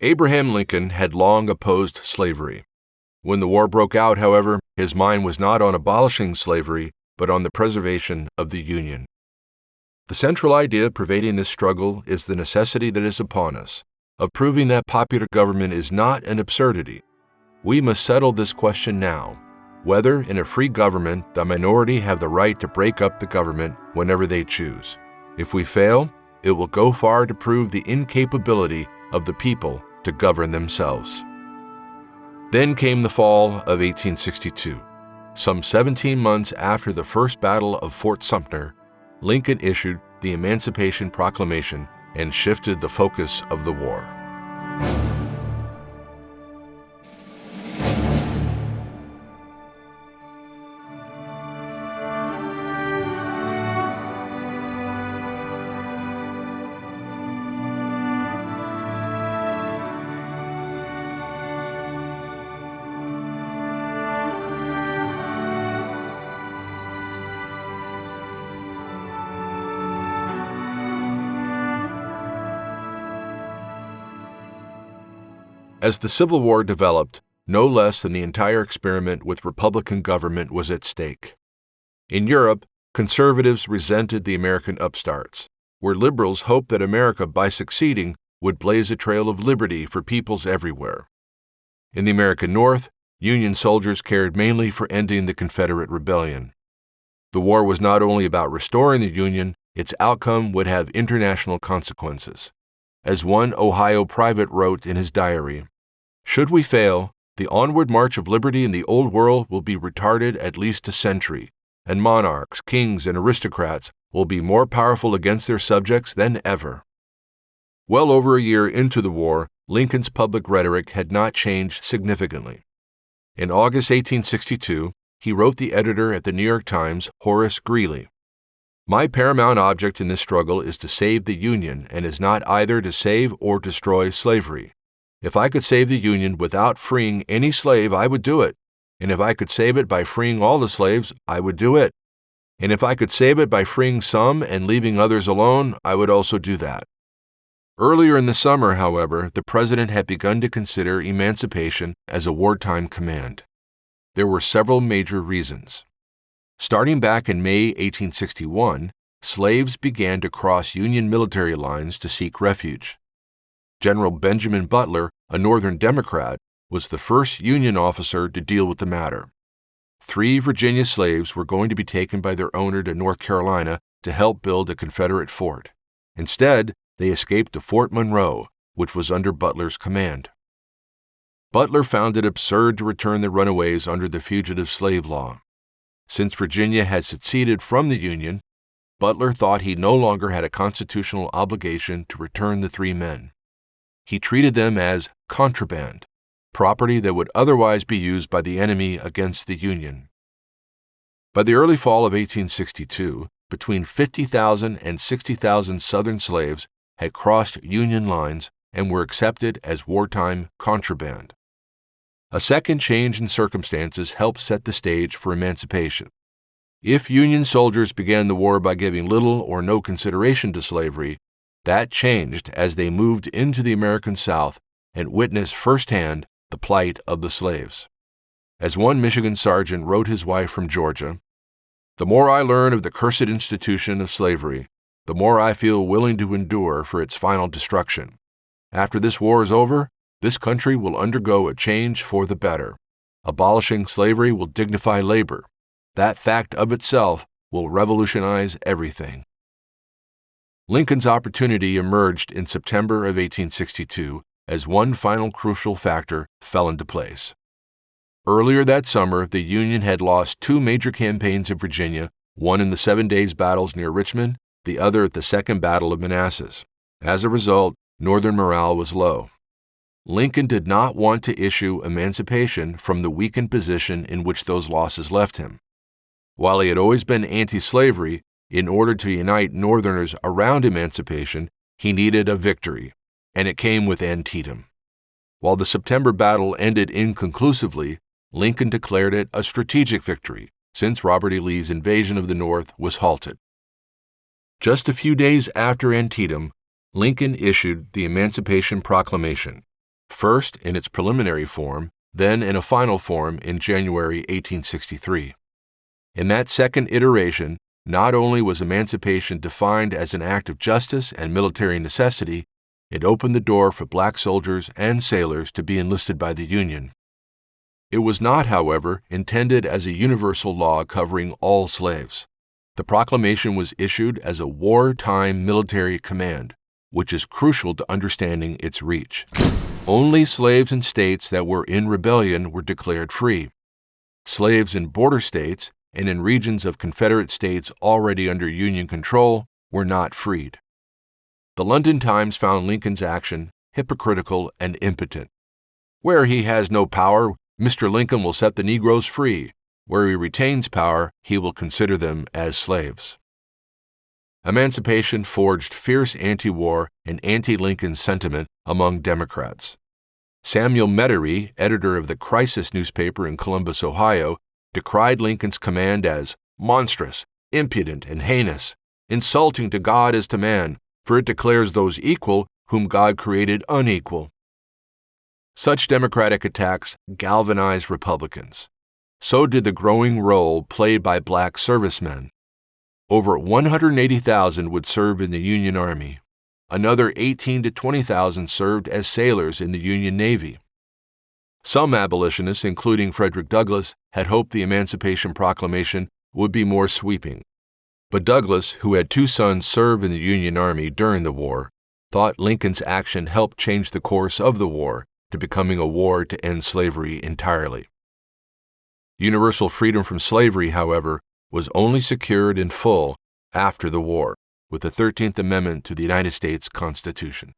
Abraham Lincoln had long opposed slavery. When the war broke out, however, his mind was not on abolishing slavery, but on the preservation of the Union. The central idea pervading this struggle is the necessity that is upon us of proving that popular government is not an absurdity. We must settle this question now, whether in a free government the minority have the right to break up the government whenever they choose. If we fail, it will go far to prove the incapability of the people to govern themselves. Then came the fall of 1862. Some 17 months after the first battle of Fort Sumter, Lincoln issued the Emancipation Proclamation and shifted the focus of the war. As the Civil War developed, no less than the entire experiment with Republican government was at stake. In Europe, conservatives resented the American upstarts, where liberals hoped that America, by succeeding, would blaze a trail of liberty for peoples everywhere. In the American North, Union soldiers cared mainly for ending the Confederate rebellion. The war was not only about restoring the Union, its outcome would have international consequences. As one Ohio private wrote in his diary, "Should we fail, the onward march of liberty in the Old World will be retarded at least a century, and monarchs, kings, and aristocrats will be more powerful against their subjects than ever." Well over a year into the war, Lincoln's public rhetoric had not changed significantly. In August 1862, he wrote the editor at the New York Times, Horace Greeley, "My paramount object in this struggle is to save the Union and is not either to save or destroy slavery. If I could save the Union without freeing any slave, I would do it. And if I could save it by freeing all the slaves, I would do it. And if I could save it by freeing some and leaving others alone, I would also do that." Earlier in the summer, however, the president had begun to consider emancipation as a wartime command. There were several major reasons. Starting back in May 1861, slaves began to cross Union military lines to seek refuge. General Benjamin Butler, a Northern Democrat, was the first Union officer to deal with the matter. 3 Virginia slaves were going to be taken by their owner to North Carolina to help build a Confederate fort. Instead, they escaped to Fort Monroe, which was under Butler's command. Butler found it absurd to return the runaways under the fugitive slave law. Since Virginia had seceded from the Union, Butler thought he no longer had a constitutional obligation to return the 3 men. He treated them as contraband, property that would otherwise be used by the enemy against the Union. By the early fall of 1862, between 50,000 and 60,000 Southern slaves had crossed Union lines and were accepted as wartime contraband. A second change in circumstances helped set the stage for emancipation. If Union soldiers began the war by giving little or no consideration to slavery, that changed as they moved into the American South and witnessed firsthand the plight of the slaves. As one Michigan sergeant wrote his wife from Georgia, "The more I learn of the cursed institution of slavery, the more I feel willing to endure for its final destruction. After this war is over, this country will undergo a change for the better. Abolishing slavery will dignify labor. That fact of itself will revolutionize everything." Lincoln's opportunity emerged in September of 1862 as one final crucial factor fell into place. Earlier that summer, the Union had lost 2 major campaigns in Virginia, one in the 7 Days battles near Richmond, the other at the Second Battle of Manassas. As a result, Northern morale was low. Lincoln did not want to issue emancipation from the weakened position in which those losses left him. While he had always been anti-slavery, in order to unite Northerners around emancipation, he needed a victory, and it came with Antietam. While the September battle ended inconclusively, Lincoln declared it a strategic victory, since Robert E. Lee's invasion of the North was halted. Just a few days after Antietam, Lincoln issued the Emancipation Proclamation, first in its preliminary form, then in a final form in January 1863. In that second iteration, not only was emancipation defined as an act of justice and military necessity, it opened the door for black soldiers and sailors to be enlisted by the Union. It was not, however, intended as a universal law covering all slaves. The proclamation was issued as a wartime military command, which is crucial to understanding its reach. Only slaves in states that were in rebellion were declared free. Slaves in border states and in regions of Confederate states already under Union control were not freed. The London Times found Lincoln's action hypocritical and impotent. Where he has no power, Mr. Lincoln will set the Negroes free. Where he retains power, he will consider them as slaves. Emancipation forged fierce anti-war and anti-Lincoln sentiment among Democrats. Samuel Metairie, editor of the Crisis newspaper in Columbus, Ohio, decried Lincoln's command as monstrous, impudent, and heinous, insulting to God as to man, for it declares those equal whom God created unequal. Such Democratic attacks galvanized Republicans. So did the growing role played by black servicemen. Over 180,000 would serve in the Union Army. Another 18,000 to 20,000 served as sailors in the Union Navy. Some abolitionists, including Frederick Douglass, had hoped the Emancipation Proclamation would be more sweeping. But Douglass, who had two sons serve in the Union Army during the war, thought Lincoln's action helped change the course of the war to becoming a war to end slavery entirely. Universal freedom from slavery, however, was only secured in full after the war, with the 13th Amendment to the United States Constitution.